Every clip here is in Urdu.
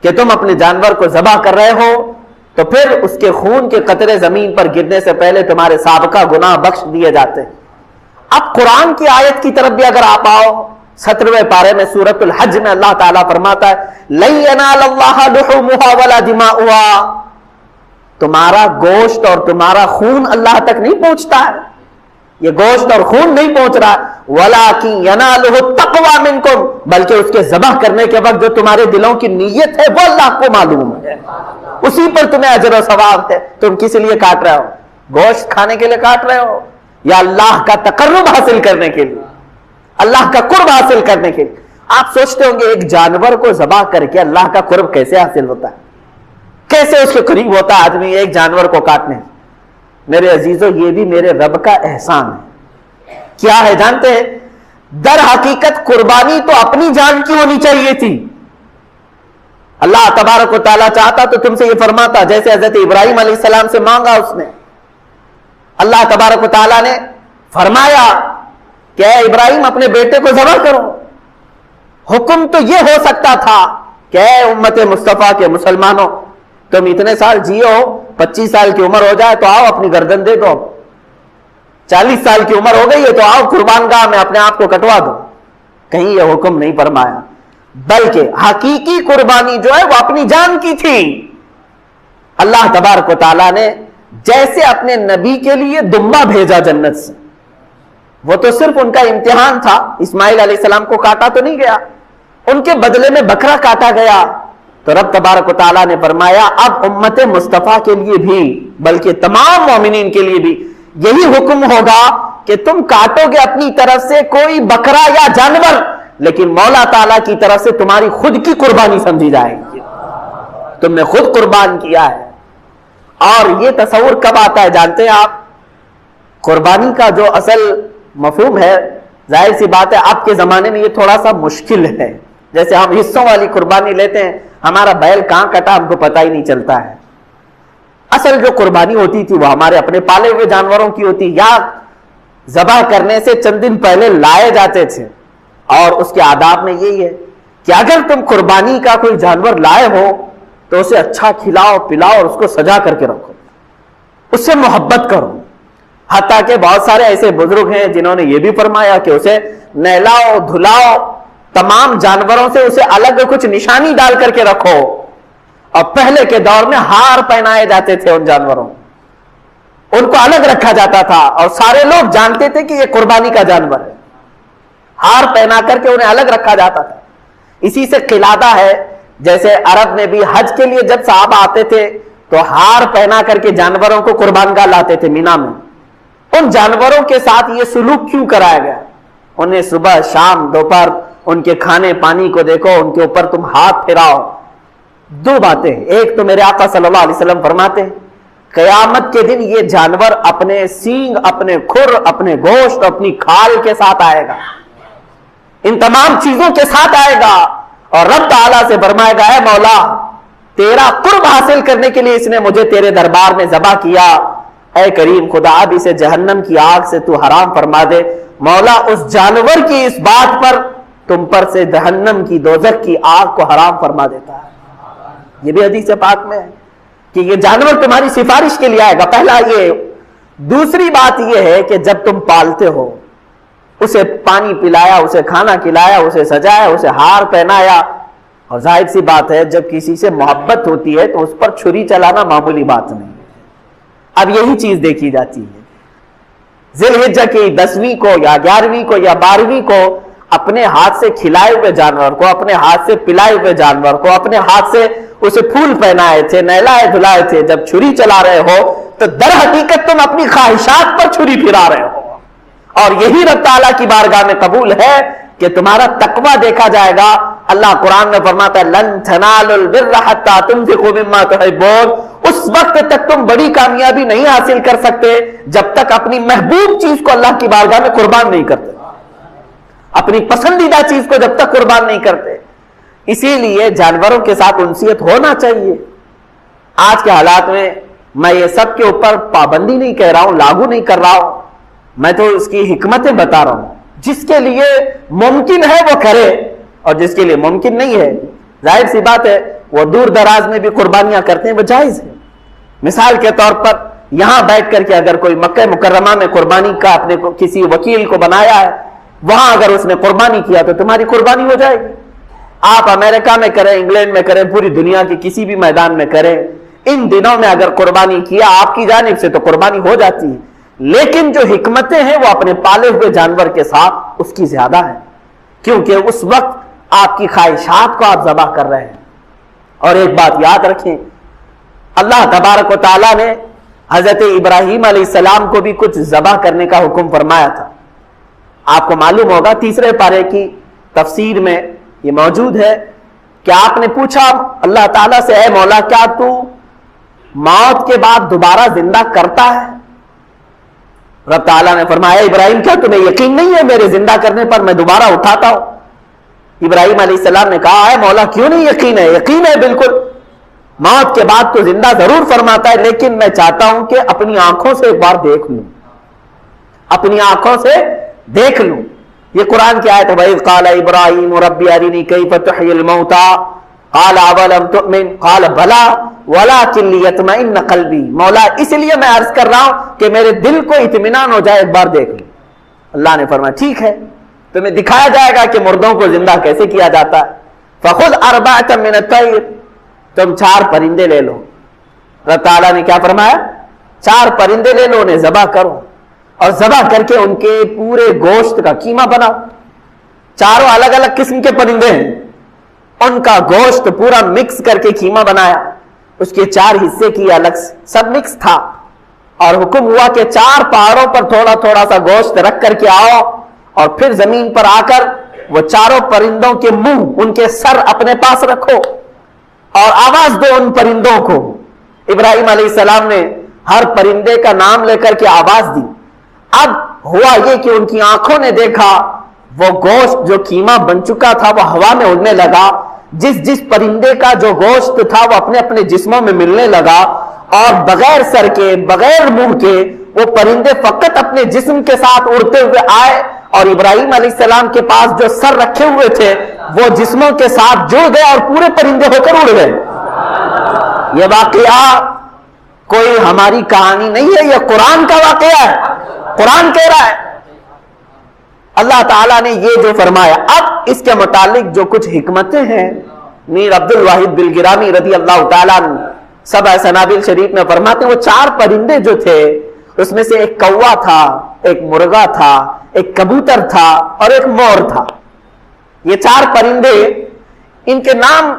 کہ تم اپنے جانور کو ذبح کر رہے ہو تو پھر اس کے خون کے قطرے زمین پر گرنے سے پہلے تمہارے سابقہ گناہ بخش دیے جاتے ہیں۔ اب قرآن کی آیت کی طرف بھی اگر آپ آؤ، 17ویں پارے میں سورۃ الحج میں اللہ تعالیٰ فرماتا ہے لَن يَنَالَ اللَّهَ لُحُومُهَا وَلَا دِمَاؤُهَا، تمہارا گوشت اور تمہارا خون اللہ تک نہیں پہنچتا ہے، یہ گوشت اور خون نہیں پہنچ رہا، وَلَٰكِن يَنَالُهُ التَّقْوَىٰ مِنكُمْ، بلکہ اس کے ذبح کرنے کے وقت جو تمہارے دلوں کی نیت ہے وہ اللہ کو معلوم ہے، اسی پر تمہیں اجر و ثواب ہے۔ تم کس لیے کاٹ رہے ہو؟ گوشت کھانے کے لیے کاٹ رہے ہو یا اللہ کا تقرب حاصل کرنے کے لیے، اللہ کا قرب حاصل کرنے کے لیے؟ آپ سوچتے ہوں گے ایک جانور کو ذبح کر کے اللہ کا قرب کیسے حاصل ہوتا ہے، کیسے اس کے قریب ہوتا ہے آدمی ایک جانور کو کاٹنے؟ میرے عزیزوں، یہ بھی میرے رب کا احسان ہے۔ کیا ہے جانتے ہیں؟ در حقیقت قربانی تو اپنی جان کی ہونی چاہیے تھی۔ اللہ تبارک و تعالیٰ چاہتا تو تم سے یہ فرماتا، جیسے حضرت ابراہیم علیہ السلام سے مانگا اس نے، اللہ تبارک و تعالیٰ نے فرمایا کہ اے ابراہیم اپنے بیٹے کو ذبح کرو۔ حکم تو یہ ہو سکتا تھا کہ اے امت مصطفیٰ کے مسلمانوں، تم اتنے سال جیو، 25 سال کی عمر ہو جائے تو آؤ اپنی گردن دے دو، 40 سال کی عمر ہو گئی ہے تو آؤ قربان گاہ میں اپنے آپ کو کٹوا دو۔ کہیں یہ حکم نہیں فرمایا، بلکہ حقیقی قربانی جو ہے وہ اپنی جان کی تھی۔ اللہ تبارک و تعالیٰ نے جیسے اپنے نبی کے لیے دمبا بھیجا جنت سے، وہ تو صرف ان کا امتحان تھا، اسماعیل علیہ السلام کو کاٹا تو نہیں گیا، ان کے بدلے میں بکرا کاٹا گیا۔ تو رب تبارک و تعالیٰ نے فرمایا اب امت مصطفیٰ کے لیے بھی، بلکہ تمام مومنین کے لیے بھی یہی حکم ہوگا کہ تم کاٹو گے اپنی طرف سے کوئی بکرا یا جانور، لیکن مولا تعالیٰ کی طرف سے تمہاری خود کی قربانی سمجھی جائے گی، تم نے خود قربان کیا ہے۔ اور یہ تصور کب آتا ہے جانتے ہیں آپ؟ قربانی کا جو اصل مفہوم ہے، ظاہر سی بات ہے اب کے زمانے میں یہ تھوڑا سا مشکل ہے۔ جیسے ہم حصوں والی قربانی لیتے ہیں، ہمارا بیل کہاں کٹا ہم کو پتہ ہی نہیں چلتا ہے۔ اصل جو قربانی ہوتی تھی وہ ہمارے اپنے پالے ہوئے جانوروں کی ہوتی، یا ذبح کرنے سے چند دن پہلے لائے جاتے تھے۔ اور اس کے آداب میں یہی ہے کہ اگر تم قربانی کا کوئی جانور لائے ہو تو اسے اچھا کھلاؤ پلاؤ اور اس کو سجا کر کے رکھو، اس سے محبت کرو۔ حتیٰ کہ بہت سارے ایسے بزرگ ہیں جنہوں نے یہ بھی فرمایا کہ اسے نہلاؤ دھلاؤ، تمام جانوروں سے اسے الگ کچھ نشانی ڈال کر کے رکھو۔ اور پہلے کے دور میں ہار پہنائے جاتے تھے ان جانوروں، ان کو الگ رکھا جاتا تھا اور سارے لوگ جانتے تھے کہ یہ قربانی کا جانور ہے، ہار پہنا کر کے انہیں الگ رکھا جاتا تھا۔ اسی سے قلادہ ہے، جیسے عرب میں بھی حج کے لیے جب صحابہ آتے تھے تو ہار پہنا کر کے جانوروں کو قربان گاہ لاتے تھے مینا میں۔ ان جانوروں کے ساتھ یہ سلوک کیوں کرایا گیا؟ انہیں صبح شام دوپہر ان کے کھانے پانی کو دیکھو، ان کے اوپر تم ہاتھ پھیراؤ۔ دو باتیں، ایک تو میرے آقا صلی اللہ علیہ وسلم فرماتے ہیں قیامت کے دن یہ جانور اپنے سینگ اپنے کھر اپنے گوشت اپنی کھال کے ساتھ آئے گا، ان تمام چیزوں کے ساتھ آئے گا، اور رب تعالیٰ سے فرمائے گا اے مولا تیرا قرب حاصل کرنے کے لیے اس نے مجھے تیرے دربار میں ذبح کیا، اے کریم خدا اب اسے جہنم کی آگ سے تو حرام فرما دے۔ مولا اس جانور کی اس بات پر تم پر سے جہنم کی دوزخ کی آگ کو حرام فرما دیتا ہے۔ یہ بھی حدیث پاک میں ہے کہ یہ جانور تمہاری سفارش کے لیے آئے گا، پہلا یہ۔ دوسری بات یہ ہے کہ جب تم پالتے ہو، اسے پانی پلایا، اسے کھانا کھلایا، اسے سجایا، اسے ہار پہنایا، اور ظاہر سی بات ہے جب کسی سے محبت ہوتی ہے تو اس پر چھری چلانا معمولی بات نہیں ہے۔ اب یہی چیز دیکھی جاتی ہے ذی الحجہ کی 10ویں کو یا 11ویں کو یا 12ویں کو اپنے ہاتھ سے کھلائے ہوئے جانور کو، اپنے ہاتھ سے پلائے ہوئے جانور کو، اپنے ہاتھ سے اسے پھول پہنائے تھے، نہلائے دھلائے تھے، جب چھری چلا رہے ہو تو در حقیقت تم اپنی خواہشات پر چھری پھرا رہے ہو، اور یہی رب تعالیٰ کی بارگاہ میں قبول ہے کہ تمہارا تقوی دیکھا جائے گا۔ اللہ قرآن میں فرماتا ہے لن تنالوا البر حتى تنفقوا مما تحبون، اس وقت تک تم بڑی کامیابی نہیں حاصل کر سکتے جب تک اپنی محبوب چیز کو اللہ کی بارگاہ میں قربان نہیں کرتے، اپنی پسندیدہ چیز کو جب تک قربان نہیں کرتے۔ اسی لیے جانوروں کے ساتھ انسیت ہونا چاہیے۔ آج کے حالات میں میں یہ سب کے اوپر پابندی نہیں کہہ رہا ہوں، لاگو نہیں کر رہا ہوں، میں تو اس کی حکمتیں بتا رہا ہوں۔ جس کے لیے ممکن ہے وہ کرے، اور جس کے لیے ممکن نہیں ہے ظاہر سی بات ہے وہ دور دراز میں بھی قربانیاں کرتے ہیں، وہ جائز ہے۔ مثال کے طور پر یہاں بیٹھ کر کے اگر کوئی مکہ مکرمہ میں قربانی کا اپنے کو کسی وکیل کو بنایا ہے، وہاں اگر اس نے قربانی کیا تو تمہاری قربانی ہو جائے گی۔ آپ امریکہ میں کریں، انگلینڈ میں کریں، پوری دنیا کے کسی بھی میدان میں کریں، ان دنوں میں اگر قربانی کیا آپ کی جانب سے تو قربانی ہو جاتی ہے، لیکن جو حکمتیں ہیں وہ اپنے پالے ہوئے جانور کے ساتھ اس کی زیادہ ہے، کیونکہ اس وقت آپ کی خواہشات کو آپ ذبح کر رہے ہیں۔ اور ایک بات یاد رکھیں، اللہ تبارک و تعالیٰ نے حضرت ابراہیم علیہ السلام کو بھی کچھ ذبح کرنے کا حکم فرمایا تھا۔ آپ کو معلوم ہوگا تیسرے پارے کی تفسیر میں یہ موجود ہے کہ آپ نے پوچھا اللہ تعالیٰ سے، اے مولا کیا تو موت کے بعد دوبارہ زندہ کرتا ہے؟ رب تعالیٰ نے فرمایا ابراہیم کیا تمہیں یقین نہیں ہے میرے زندہ کرنے پر میں دوبارہ اٹھاتا ہوں؟ ابراہیم علیہ السلام نے کہا اے مولا کیوں نہیں یقین ہے؟ یقین ہے بالکل، موت کے بعد تو زندہ ضرور فرماتا ہے، لیکن میں چاہتا ہوں کہ اپنی آنکھوں سے ایک بار دیکھ لوں، اپنی آنکھوں سے دیکھ لوں۔ یہ قرآن کی آیت ہے، وَإِذْ قَالَ إِبْرَاهِيمُ رَبِّ أَرِنِي كَيْفَ تُحْيِي الْمَوْتَى قَالَ أَوَلَمْ تُؤْمِنْ قَالَ بَلَىٰ وَلَٰكِنْ لِيَطْمَئِنَّ قَلْبِي۔ مولا اس لیے میں عرض کر رہا ہوں کہ میرے دل کو اطمینان ہو جائے، ایک بار دیکھ لوں۔ اللہ نے فرمایا ٹھیک ہے، تمہیں دکھایا جائے گا کہ مردوں کو زندہ کیسے کیا جاتا ہے۔ فَخُذْ أَرْبَعَةً مِّنَ الطَّيْرِ، تم 4 پرندے لے لو۔ رب تعالیٰ نے کیا فرمایا؟ 4 پرندے لے لو، انہیں ذبح کرو اور ذبح کر کے ان کے پورے گوشت کا قیمہ بناؤ۔ 4 الگ الگ قسم کے پرندے ہیں، ان کا گوشت پورا مکس کر کے قیمہ بنایا، اس کے 4 حصے کی الگ سب مکس تھا، اور حکم ہوا کہ 4 پہاڑوں پر تھوڑا تھوڑا سا گوشت رکھ کر کے آؤ، اور پھر زمین پر آ کر وہ 4 پرندوں کے منہ، ان کے سر اپنے پاس رکھو اور آواز دو ان پرندوں کو۔ ابراہیم علیہ السلام نے ہر پرندے کا نام لے کر کے آواز دی۔ اب ہوا یہ کہ ان کی آنکھوں نے دیکھا وہ گوشت جو قیمہ بن چکا تھا وہ ہوا میں اڑنے لگا، جس پرندے کا جو گوشت تھا وہ اپنے اپنے جسموں میں ملنے لگا، اور بغیر سر کے بغیر منہ کے وہ پرندے فقط اپنے جسم کے ساتھ اڑتے ہوئے آئے، اور ابراہیم علیہ السلام کے پاس جو سر رکھے ہوئے تھے وہ جسموں کے ساتھ جڑ گئے اور پورے پرندے ہو کر اڑ گئے۔ یہ واقعہ کوئی ہماری کہانی نہیں ہے، یہ قرآن کا واقعہ ہے، قرآن کہہ رہا ہے۔ اللہ تعالیٰ نے یہ جو فرمایا، اب اس کے متعلق جو کچھ حکمتیں ہیں، میر عبد الواحد بلگرامی رضی اللہ تعالیٰ عنہ سبع سنابل شریف میں فرماتے ہیں وہ 4 پرندے جو تھے اس میں سے ایک کوا تھا، ایک مرغا تھا، ایک کبوتر تھا اور ایک مور تھا۔ یہ 4 پرندے، ان کے نام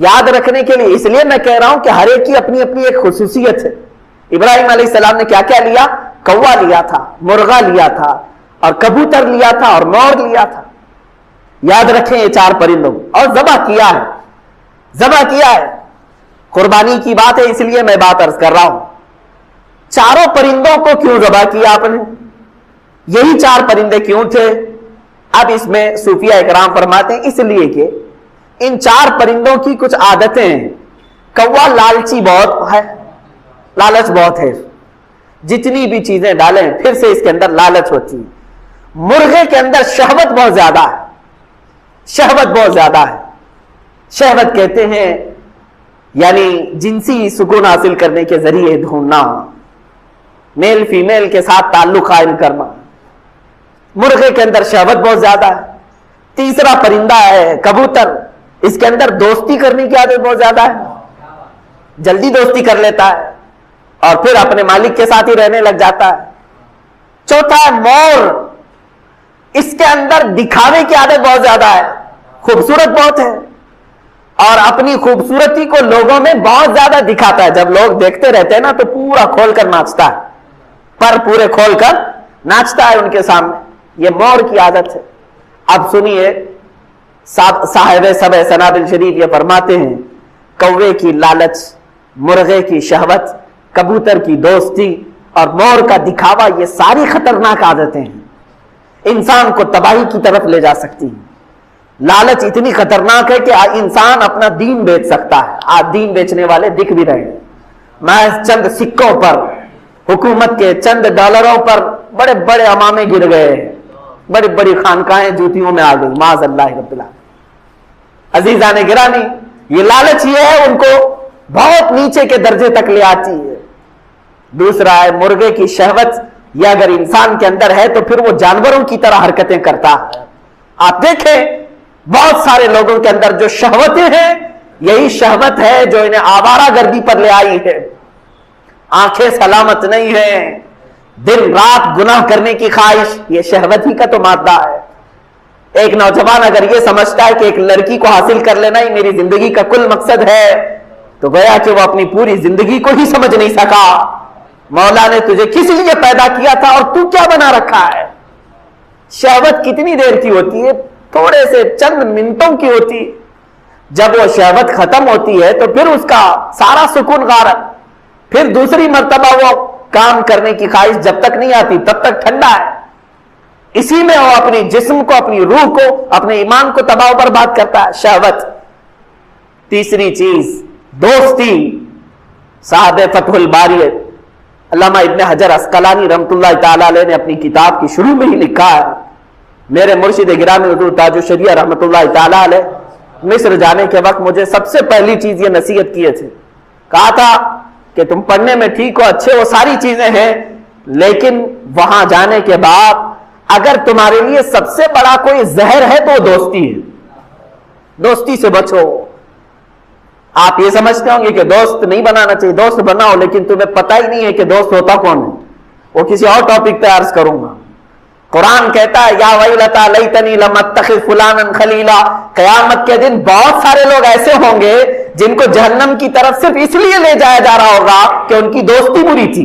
یاد رکھنے کے لیے اس لیے میں کہہ رہا ہوں کہ ہر ایک کی اپنی اپنی ایک خصوصیت ہے۔ ابراہیم علیہ السلام نے کیا کیا لیا؟ کوا لیا تھا، مرغا لیا تھا اور کبوتر لیا تھا اور مور لیا تھا۔ یاد رکھیں یہ 4 پرندوں اور ذبح کیا ہے، ذبح کیا ہے۔ قربانی کی بات ہے اس لیے میں بات عرض کر رہا ہوں۔ 4 پرندوں کو کیوں ذبح کیا آپ نے؟ یہی 4 پرندے کیوں تھے؟ اب اس میں صوفیہ اکرام فرماتے ہیں اس لیے کہ ان 4 پرندوں کی کچھ عادتیں ہیں۔ کوا لالچی بہت ہے، لالچ بہت ہے، جتنی بھی چیزیں ڈالیں پھر سے اس کے اندر لالچ ہوتی ہے۔ مرغے کے اندر شہوت بہت زیادہ ہے، شہوت بہت زیادہ ہے۔ شہوت کہتے ہیں یعنی جنسی سکون حاصل کرنے کے ذریعے ڈھونڈنا، میل فیمیل کے ساتھ تعلق قائم کرنا، مرغے کے اندر شہوت بہت زیادہ ہے۔ تیسرا پرندہ ہے کبوتر، اس کے اندر دوستی کرنے کی عادت بہت زیادہ ہے، جلدی دوستی کر لیتا ہے اور پھر اپنے مالک کے ساتھ ہی رہنے لگ جاتا ہے۔ چوتھا ہے مور، اس کے اندر دکھاوے کی عادت بہت زیادہ ہے، خوبصورت بہت ہے اور اپنی خوبصورتی کو لوگوں میں بہت زیادہ دکھاتا ہے۔ جب لوگ دیکھتے رہتے ہیں نا تو پورا کھول کر ناچتا ہے، پر پورے کھول کر ناچتا ہے ان کے سامنے، یہ مور کی عادت ہے۔ اب سنیے صاحب سبع سنابل شریف یہ فرماتے ہیں کوے کی لالچ، مرغے کی شہوت، کبوتر کی دوستی اور مور کا دکھاوا، یہ ساری خطرناک عادتیں ہیں، انسان کو تباہی کی طرف لے جا سکتی ہیں۔ لالچ اتنی خطرناک ہے کہ انسان اپنا دین بیچ سکتا ہے۔ آج دین بیچنے والے دکھ بھی رہے ہیں، محض چند سکوں پر، حکومت کے چند ڈالروں پر بڑے بڑے امامے گر گئے، بڑی بڑی خانقاہیں جوتیوں میں آ گئی، معاذ اللہ رب العالمین۔ عزیزان گرامی، یہ لالچ یہ ہے ان کو بہت نیچے کے درجے تک لے آتی ہے. دوسرا ہے مرغے کی شہوت. یہ اگر انسان کے اندر ہے تو پھر وہ جانوروں کی طرح حرکتیں کرتا ہے. آپ دیکھیں بہت سارے لوگوں کے اندر جو شہوتیں ہیں یہی شہوت ہے جو انہیں آوارہ گردی پر لے آئی ہے. آنکھیں سلامت نہیں ہیں, دن رات گناہ کرنے کی خواہش, یہ شہوت ہی کا تو مادہ ہے. ایک نوجوان اگر یہ سمجھتا ہے کہ ایک لڑکی کو حاصل کر لینا ہی میری زندگی کا کل مقصد ہے تو گویا کہ وہ اپنی پوری زندگی کو ہی سمجھ نہیں سکا. مولا نے تجھے کس لیے پیدا کیا تھا اور تو کیا بنا رکھا ہے؟ شہوت کتنی دیر کی ہوتی ہے؟ تھوڑے سے چند منٹوں کی ہوتی ہے. جب وہ شہوت ختم ہوتی ہے تو پھر اس کا سارا سکون غارت. پھر دوسری مرتبہ وہ کام کرنے کی خواہش جب تک نہیں آتی تب تک ٹھنڈا ہے. اسی میں وہ اپنی جسم کو, اپنی روح کو, اپنے ایمان کو تباہ و برباد کرتا ہے. شہوت. تیسری چیز دوستی. صاحب فتح الباری علامہ ابن حجر عسقلانی رحمۃ اللہ تعالی علیہ نے اپنی کتاب کی شروع میں ہی لکھا ہے, میرے مرشد گرامی حضور تاج الشریعہ رحمۃ اللہ تعالی علیہ مصر جانے کے وقت مجھے سب سے پہلی چیز یہ نصیحت کیے تھے. کہا تھا کہ تم پڑھنے میں ٹھیک ہو, اچھے ہو, ساری چیزیں ہیں, لیکن وہاں جانے کے بعد اگر تمہارے لیے سب سے بڑا کوئی زہر ہے تو دوستی ہے. دوستی سے بچو. آپ یہ سمجھتے ہوں گے کہ دوست نہیں بنانا چاہیے, دوست بناؤ, لیکن تمہیں پتہ ہی نہیں ہے کہ دوست ہوتا کون ہے. وہ کسی اور ٹاپک پہ عرض کروں گا. قرآن کہتا ہے یا ویلتا لیتنی لم اتخذ فلانا خلیلا. قیامت کے دن بہت سارے لوگ ایسے ہوں گے جن کو جہنم کی طرف صرف اس لیے لے جایا جا رہا ہوگا کہ ان کی دوستی بری تھی.